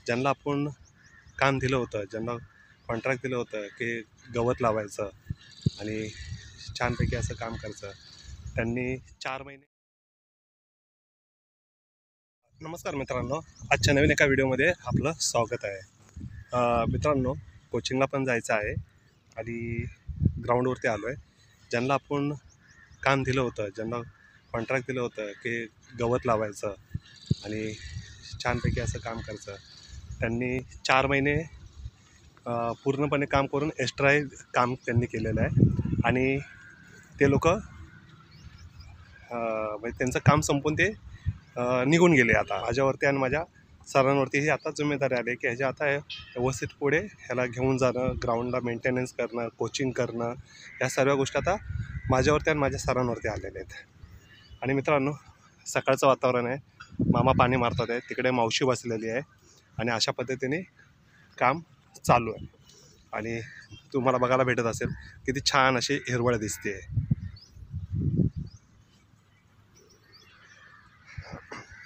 ज्यांना आपण काम दिलं होतं, ज्यांना कॉन्ट्रॅक्ट दिलं होतं की गवत लावायचं आणि छानपैकी असं काम करायचं, त्यांनी 4 महिने. नमस्कार मित्रांनो, आजच्या नवीन एका व्हिडिओमध्ये आपलं स्वागत आहे. मित्रांनो, कोचिंगला पण जायचं आहे आणि ग्राउंडवरती आलो आहे. ज्यांना आपण काम दिलं होतं, ज्यांना कॉन्ट्रॅक्ट दिलं होतं की गवत लावायचं आणि छानपैकी असं काम करायचं, त्यांनी 4 महिने पूर्णपणे काम करून एक्स्ट्रा काम त्यांनी केलेलं आहे आणि ते लोक म्हणजे त्यांचं काम संपून ते निघून गेले. आता माझ्यावरती आणि माझ्या सरांवरती ही आता जिम्मेदारी आली की ह्याच्या आता व्यवस्थित पुढे ह्याला घेऊन जाणं, ग्राउंडला मेंटेनन्स करणं, कोचिंग करणं, या सर्व गोष्टी आता माझ्यावरती आणि माझ्या सरांवरती आलेल्या आहेत. आणि मित्रांनो, सकाळचं वातावरण आहे, मामा पाणी मारतात आहे, तिकडे मावशी बसलेली आहे आणि अशा पद्धतीने काम चालू आहे. आणि तुम्हाला बघायला भेटत असेल किती छान अशी हिरवळ दिसते.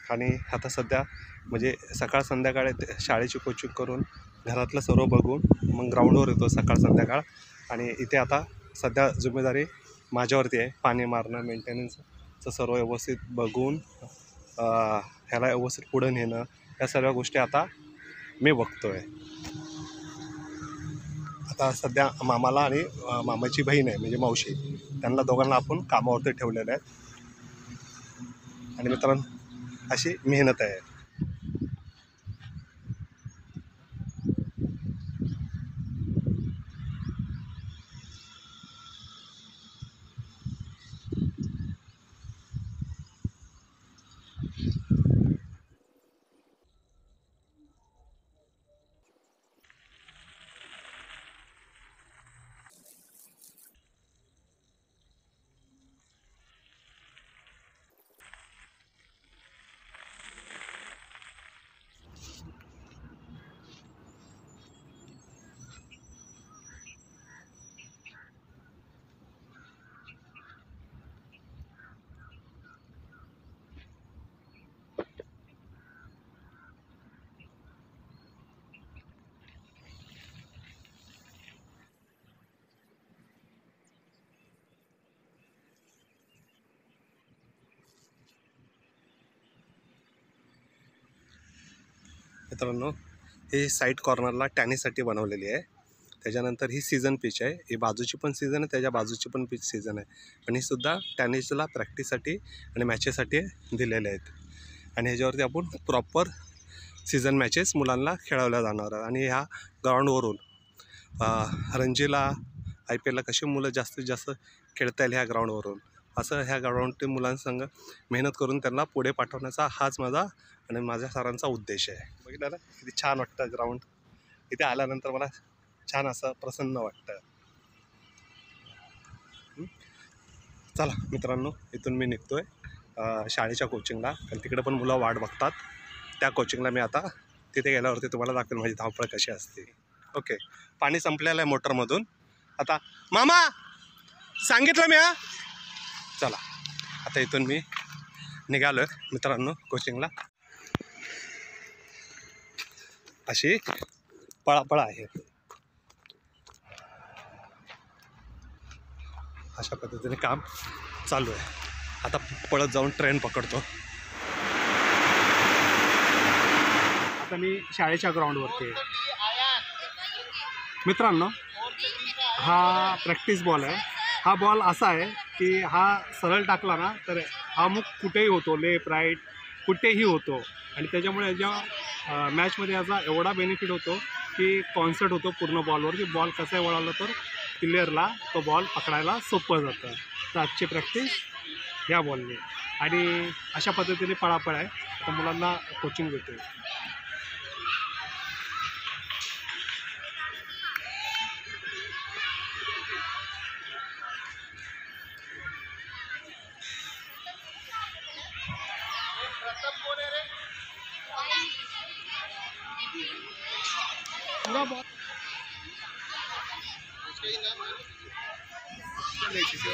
आणि आता सध्या म्हणजे सकाळ संध्याकाळ शाळेची कोचिंग करून घरातलं सर्व बघून मग ग्राउंडवर येतो सकाळ संध्याकाळ. आणि इथे आता सध्या जिम्मेदारी माझ्यावरती आहे, पाणी मारणं, मेंटेनन्सचं सर्व व्यवस्थित बघून ह्याला व्यवस्थित पुढं नेणं, या सर्व गोष्टी आता मी बघतो आहे. आता सध्या मामाला आणि मामाची बहीण आहे म्हणजे मावशी, त्यांना दोघांना आपण कामावरती ठेवलेलं आहे. आणि मित्रांनो, अशी मेहनत आहे. मित्रांनो, हे साईड कॉर्नरला टॅनिससाठी बनवलेली आहे. त्याच्यानंतर ही सीझन पिच आहे, ही बाजूची पण सीझन आहे, त्याच्या बाजूची पण पिच सीझन आहे. आणि ही सुद्धा टॅनिसला प्रॅक्टिससाठी आणि मॅचेससाठी दिलेले आहेत. आणि ह्याच्यावरती आपण प्रॉपर सीझन मॅचेस मुलांना खेळवल्या जाणार आहेत. आणि ह्या ग्राउंडवरून रणजीला, IPLला कशी मुलं जास्तीत जास्त खेळता येईल ह्या ग्राउंडवरून, असं ह्या ग्राउंडच्या मुलांसंग मेहनत करून त्यांना पुढे पाठवण्याचा हाच माझा आणि माझ्या सरांचा उद्देश आहे. बघितलं ना किती छान वाटतं ग्राउंड. इथे आल्यानंतर मला छान असं प्रसन्न वाटतं. चला मित्रांनो, इथून मी निघतोय शाळेच्या कोचिंगला, कारण तिकडे पण मुलं वाट बघतात. त्या कोचिंगला मी आता तिथे गेल्यावरती तुम्हाला दाखवेल माझी धावपळ कशी असते. ओके, पाणी संपलेलं आहे मोटरमधून. आता मामा सांगितलं मी. चला आता इथून मी निघालो आहे मित्रांनो कोचिंगला. अशी पळापळ आहे. अशा पद्धतीने काम चालू आहे. आता पळत जाऊन ट्रेन पकडतो. आता मी शाळेच्या ग्राउंडवरती आहे मित्रांनो. हा प्रॅक्टिस बॉल आहे. हा बॉल असा आहे की हा सरळ टाकला ना तर हा मुख कुठेही होतो, लेफ्ट राईट कुठेही होतो. आणि त्याच्यामुळे याच्या मॅचमध्ये याचा एवढा बेनिफिट होतो की कॉन्सर्ट होतो पूर्ण बॉलवर, की बॉल कसाही वळाला तर प्लेयरला तो बॉल पकडायला सोपं जातं. तर आजची प्रॅक्टिस ह्या बॉलने. आणि अशा पद्धतीने पळापळ आहे. तर मुलांना कोचिंग देतो.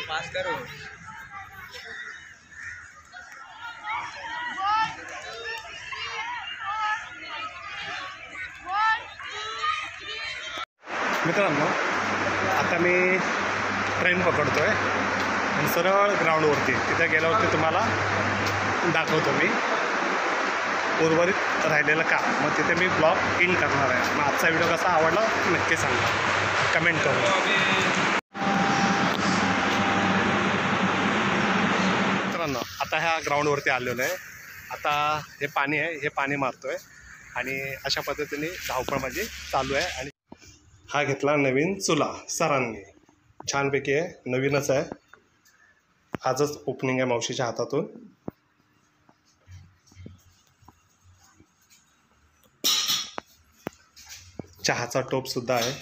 पास करो. मित्रांनो आता मी ट्रेन पकडतो आहे आणि सरळ ग्राउंडवरती तिथे गेल्यावरती तुम्हाला दाखवतो मी उर्वरित राहिलेलं काम. मग तिथे मी ब्लॉग इन करणार आहे. मग आजचा व्हिडिओ कसा आवडला नक्की सांगा, कमेंट करू. मित्रांनो आता ह्या ग्राउंडवरती आलेलो आहे. आता हे पाणी आहे, हे पाणी मारतो आहे आणि अशा पद्धतीने धावपळ माझी चालू आहे. आणि हा घेतला नवीन चुला सरांनी, छानपैकी आहे, नवीनच आहे, आजच ओपनिंग आहे मावशीच्या हातातून. चहाचा टोपसुद्धा आहे.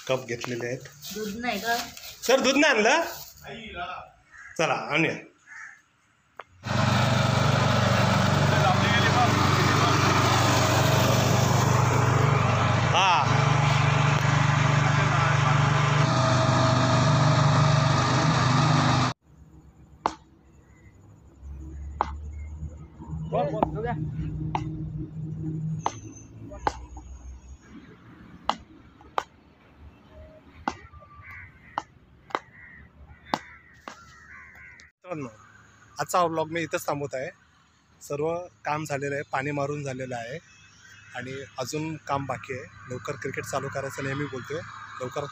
कप घेतलेले आहेत. दूध नाही का सर? दूध नाही आणलं? चला आणूया. हा मित्रांनो आजचा हा ब्लॉग मी इथंच थांबवत आहे. सर्व काम झालेलं आहे, पाणी मारून झालेलं आहे आणि अजून काम बाकी आहे. लवकर क्रिकेट चालू करायचं नेहमी बोलतो आहे,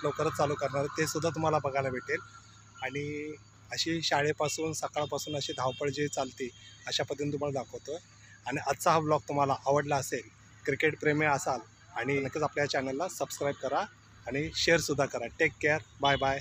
लवकरच चालू करणार आहे, ते सुद्धा तुम्हाला बघायला भेटेल. आणि अशी शाळेपासून सकाळपासून अशी धावपळ जी चालते अशा पद्धतीने तुम्हाला दाखवतो. आणि आजचा हा ब्लॉग तुम्हाला आवडला असेल, क्रिकेट प्रेमी असाल आणि नक्कीच आपल्या चॅनलला सबस्क्राईब करा आणि शेअरसुद्धा करा. Take care, bye bye.